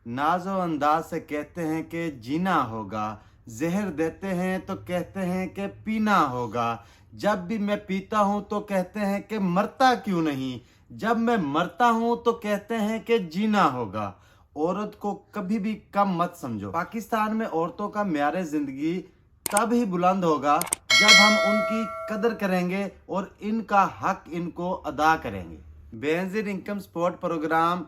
नाज़ो अंदाज से कहते हैं कि जीना होगा, जहर देते हैं तो कहते हैं कि पीना होगा। जब भी मैं पीता हूँ तो कहते हैं कि मरता क्यों नहीं, जब मैं मरता हूँ तो कहते हैं कि जीना होगा। औरत को कभी भी कम मत समझो। पाकिस्तान में औरतों का म्यार जिंदगी तब ही बुलंद होगा जब हम उनकी कदर करेंगे और इनका हक इनको अदा करेंगे। बेनज़ीर इनकम सपोर्ट प्रोग्राम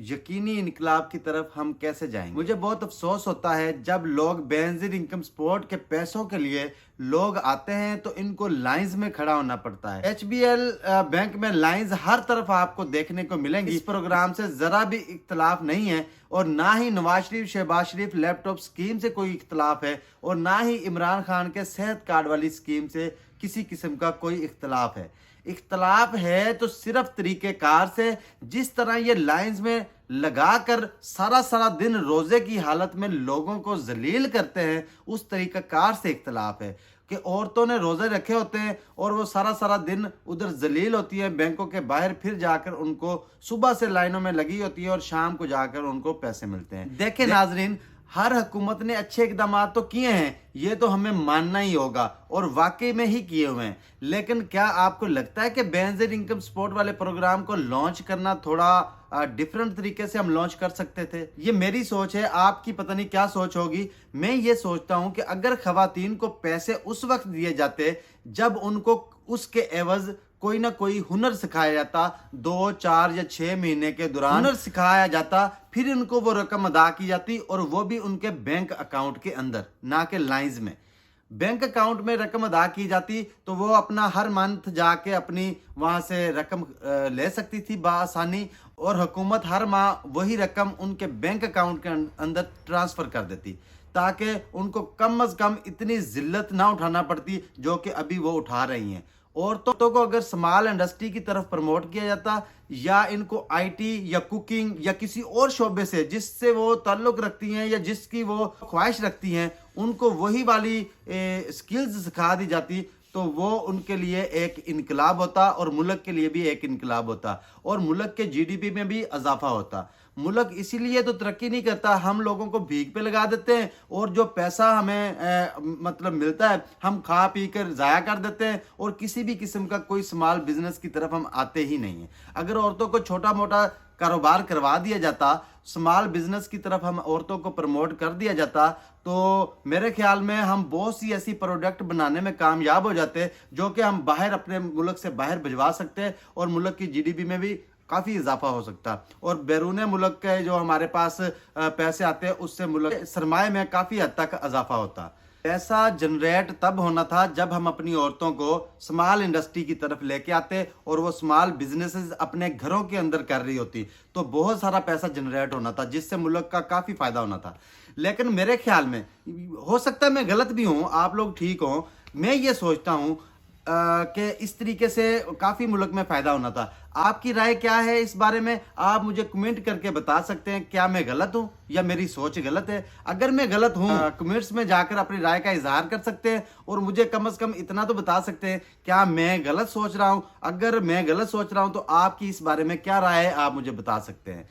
यकीनी इनकलाब की तरफ हम कैसे जाएंगे। मुझे बहुत अफसोस होता है जब लोग बेनज़ीर इनकम सपोर्ट के पैसों के लिए लोग आते हैं तो इनको लाइंस में खड़ा होना पड़ता है। HBL बैंक में लाइंस हर तरफ आपको देखने को मिलेंगी। इस प्रोग्राम से जरा भी इख्तलाफ नहीं है और ना ही नवाज शरीफ शहबाज शरीफ लैपटॉप स्कीम से कोई इख्तलाफ है और ना ही इमरान खान के सेहत कार्ड वाली स्कीम से किसी किस्म का कोई इख्तलाफ है। इख्तलाफ है तो सिर्फ तरीक़ेकार से। जिस तरह ये लाइंस में लगा कर सारा दिन रोजे की हालत में लोगों को जलील करते हैं, उस तरीक़ेकार से इख्तलाफ है कि औरतों ने रोजे रखे होते हैं और वो सारा दिन उधर जलील होती है बैंकों के बाहर, फिर जाकर उनको सुबह से लाइनों में लगी होती है और शाम को जाकर उनको पैसे मिलते हैं। देखें नाजरीन, हर हुकूमत ने अच्छे इकदाम तो किए हैं, ये तो हमें मानना ही होगा और वाकई में ही किए हुए हैं। लेकिन क्या आपको लगता है कि बेनज़ीर इनकम सपोर्ट वाले प्रोग्राम को लॉन्च करना थोड़ा डिफरेंट तरीके से हम लॉन्च कर सकते थे? ये मेरी सोच है, आपकी पता नहीं क्या सोच होगी। मैं ये सोचता हूं कि अगर खवातीन को पैसे उस वक्त दिए जाते जब उनको उसके एवज कोई ना कोई हुनर सिखाया जाता, 2, 4 या 6 महीने के दौरान हुनर सिखाया जाता, फिर उनको वो रकम अदा की जाती और वो भी उनके बैंक अकाउंट के अंदर, ना कि लाइंस में। बैंक अकाउंट में रकम अदा की जाती तो वो अपना हर मंथ जाके अपनी वहां से रकम ले सकती थी बआसानी और हुकूमत हर माह वही रकम उनके बैंक अकाउंट के अंदर ट्रांसफर कर देती ताकि उनको कम अज कम इतनी जिल्लत ना उठाना पड़ती जो कि अभी वो उठा रही हैं। औरतों को अगर स्मॉल इंडस्ट्री की तरफ प्रमोट किया जाता या इनको IT या कुकिंग या किसी और शोबे से जिससे वो ताल्लुक रखती हैं या जिसकी वो ख्वाहिश रखती हैं, उनको वही वाली स्किल्स सिखा दी जाती तो वो उनके लिए एक इनकलाब होता और मुल्क के लिए भी एक इनकलाब होता और मुल्क के GDP में भी इजाफा होता। मुल्क इसीलिए तो तरक्की नहीं करता, हम लोगों को भीख पे लगा देते हैं और जो पैसा हमें मतलब मिलता है हम खा पी कर ज़ाया कर देते हैं और किसी भी किस्म का कोई स्मॉल बिजनेस की तरफ हम आते ही नहीं हैं। अगर औरतों को छोटा मोटा कारोबार करवा दिया जाता, स्मॉल बिजनेस की तरफ हम औरतों को प्रमोट कर दिया जाता तो मेरे ख्याल में हम बहुत सी ऐसी प्रोडक्ट बनाने में कामयाब हो जाते जो कि हम बाहर अपने मुल्क से बाहर भिजवा सकते और मुल्क की GDP में भी काफ़ी इजाफा हो सकता और बैरून मुल्क के जो हमारे पास पैसे आते हैं उससे मुल्क सरमाए में काफ़ी हद तक इजाफा होता। पैसा जनरेट तब होना था जब हम अपनी औरतों को स्मॉल इंडस्ट्री की तरफ लेके आते और वो स्मॉल बिजनेसेस अपने घरों के अंदर कर रही होती तो बहुत सारा पैसा जनरेट होना था जिससे मुल्क का काफ़ी फ़ायदा होना था। लेकिन मेरे ख्याल में, हो सकता है मैं गलत भी हूँ, आप लोग ठीक हों, मैं ये सोचता हूँ कि इस तरीके से काफ़ी मुल्क में फ़ायदा होना था। आपकी राय क्या है इस बारे में? आप मुझे कमेंट करके बता सकते हैं क्या मैं गलत हूं या मेरी सोच गलत है। अगर मैं गलत हूं कमेंट्स में जाकर अपनी राय का इजहार कर सकते हैं और मुझे कम से कम इतना तो बता सकते हैं क्या मैं गलत सोच रहा हूं। अगर मैं गलत सोच रहा हूं तो आपकी इस बारे में क्या राय है, आप मुझे बता सकते हैं।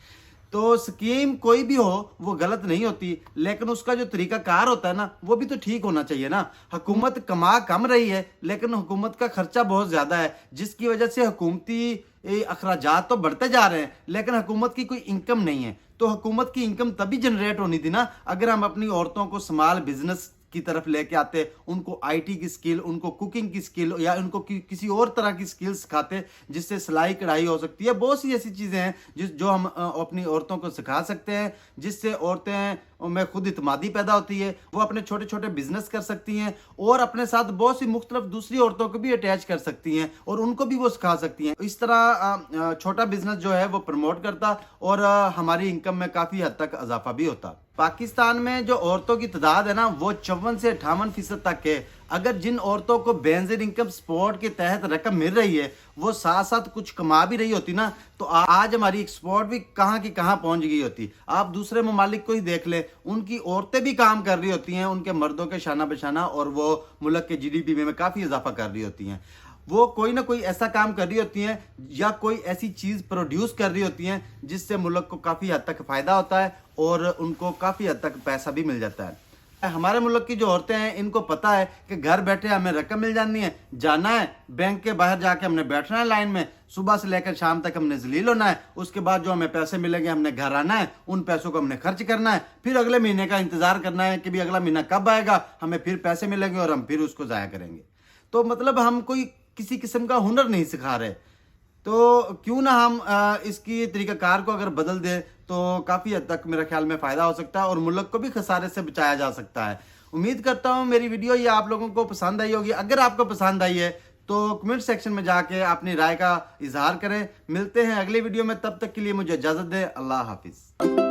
तो स्कीम कोई भी हो वो गलत नहीं होती, लेकिन उसका जो तरीकाकार होता है ना वो भी तो ठीक होना चाहिए ना। हुकूमत कमा कम रही है लेकिन हुकूमत का खर्चा बहुत ज़्यादा है जिसकी वजह से हुकूमती अखराजात तो बढ़ते जा रहे हैं लेकिन हुकूमत की कोई इनकम नहीं है। तो हुकूमत की इनकम तभी जनरेट होनी थी ना अगर हम अपनी औरतों को स्मॉल बिजनेस की तरफ लेके आते, उनको IT की स्किल, उनको कुकिंग की स्किल या उनको किसी और तरह की स्किल सिखाते जिससे सिलाई कढ़ाई हो सकती है। बहुत सी ऐसी चीज़ें हैं जो हम अपनी औरतों को सिखा सकते हैं जिससे औरतें में खुद इत्मादी पैदा होती है, वो अपने छोटे छोटे बिजनेस कर सकती हैं और अपने साथ बहुत सी मुख्तलिफ दूसरी औरतों को भी अटैच कर सकती हैं और उनको भी वो सिखा सकती हैं। इस तरह छोटा बिजनेस जो है वो प्रमोट करता और हमारी इनकम में काफ़ी हद तक इजाफा भी होता। पाकिस्तान में जो औरतों की तादाद है ना वो 54 से 58% तक है। अगर जिन औरतों को बेनज़ीर इनकम सपोर्ट के तहत रकम मिल रही है वो साथ साथ कुछ कमा भी रही होती ना तो आज हमारी एक्सपोर्ट भी कहाँ की कहाँ पहुँच गई होती। आप दूसरे ममालिक को ही देख लें, उनकी औरतें भी काम कर रही होती हैं उनके मर्दों के शाना बशाना और वो मुल्क के GDP में काफ़ी इजाफा कर रही होती हैं। وہ کوئی نہ کوئی ایسا کام کر رہی ہوتی ہیں یا کوئی ایسی چیز پروڈیوس کر رہی ہوتی ہیں جس سے ملک کو کافی حد تک فائدہ ہوتا ہے اور ان کو کافی حد تک پیسہ بھی مل جاتا ہے۔ ہمارے ملک کی جو عورتیں ہیں ان کو پتہ ہے کہ گھر بیٹھے ہمیں رقم مل جانی ہے، جانا ہے بینک کے باہر جا کے ہم نے بیٹھنا ہے لائن میں، صبح سے لے کر شام تک ہم نے ذلیل ہونا ہے، اس کے بعد جو ہمیں پیسے ملیں گے ہم نے گھر آنا ہے، ان پیسوں کو ہم نے خرچ کرنا ہے، پھر اگلے مہینے کا انتظار کرنا ہے کہ بھی اگلا مہینہ کب آئے گا، ہمیں پھر پیسے ملیں گے اور ہم پھر اس کو ضائع کریں گے۔ تو مطلب ہم کوئی کسی قسم کا ہنر نہیں سکھا رہے، تو کیوں نہ ہم اس کی طریقہ کار کو اگر بدل دیں تو کافی حد تک میرے خیال میں فائدہ ہو سکتا ہے اور ملک کو بھی خسارے سے بچایا جا سکتا ہے۔ امید کرتا ہوں میری ویڈیو یہ آپ لوگوں کو پسند آئی ہوگی۔ اگر آپ کو پسند آئی ہے تو کمنٹ سیکشن میں جا کے اپنی رائے کا اظہار کریں۔ ملتے ہیں اگلی ویڈیو میں، تب تک کے لیے مجھے اجازت دیں۔ اللہ حافظ۔